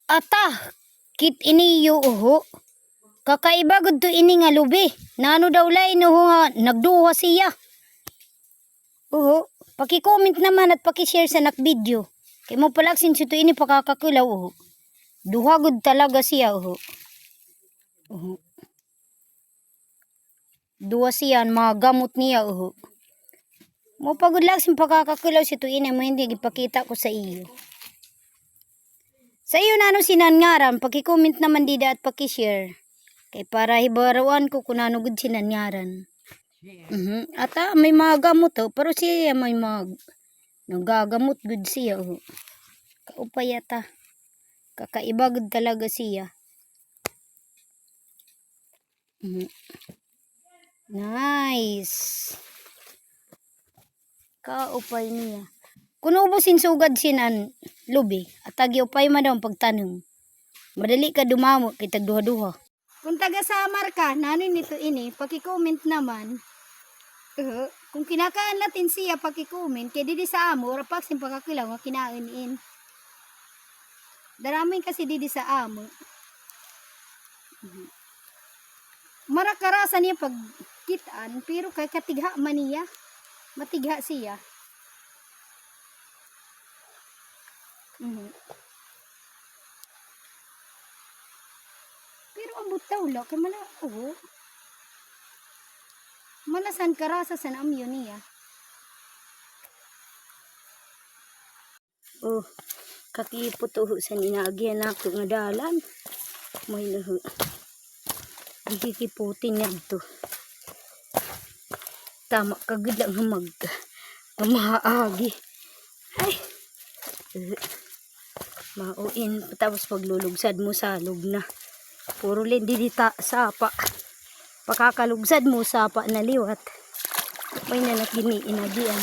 Ata, kit ini uho. Kakaiba gud to ini nga lubi. Nano daw lain uho nga nagduha siya. Uho, paki-comment naman at paki-share sa nak-video. Kay mo palaksin si to ini pakakakulaw uho. Duha gud talaga siya uho. Uho. Duha siya mga gamot niya uho. Mo pagod laksin pakakakulaw si to ini mo hindi gipakita ko sa iyo. Sa iyo nano sinangaran, paki-comment naman dida at paki-share. Kay para hibarawan ko kung ano gud sinangaran. Ata may mga gamot pero siya may nagagamot gud siya Kaupay ata. Kakaiba gud talaga siya. Nice. Kaupay niya. Kung ubusin sugad sinan lubi, at tagiupay man daw pagtanong. Madali ka dumamo kay tagduha-duha. Kung taga Samar ka, nano nito ini, paki-comment naman. Kung kinakaan natin siya, paki-comment, kaya didi sa amo, rapaksin pagkakilaw nga kinain. Daraming kasi didi sa amo. Marakarasan niya pagkitaan, pero kay katigha man niya. Matigha siya. Pero ang butaw la kay malasan karasa sa amyo niya. Kakipot sa ninagyan ako nga dalan. May naho. Gikikiputin niya to. Tama kagud lang maagi. Ay. Mauin tapos paglulugsad mo salog na. Puro lindi dita sapa. Pakakalugsad mo sapa na liwat. May nanak giniinagian.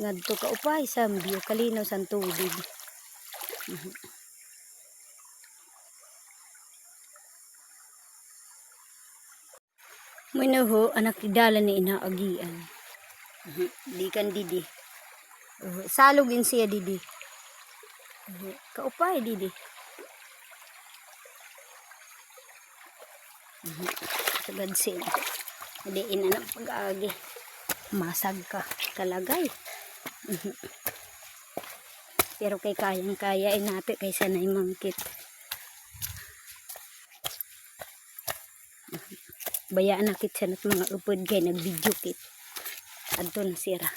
Ngadto ka upay sambyo kalinaw san tubig. May naho anak idala ni inaagian. Di kan didi. Salugin siya didi. Kaupay didi. Sagad siya. Hindi inanap pag-agi. Masag ka. Kalagay. Pero kay kayang-kaya natin kaysa na imangkit. Bayaan nakit siya na't mga upod kay nag-video kit. Adto na sira.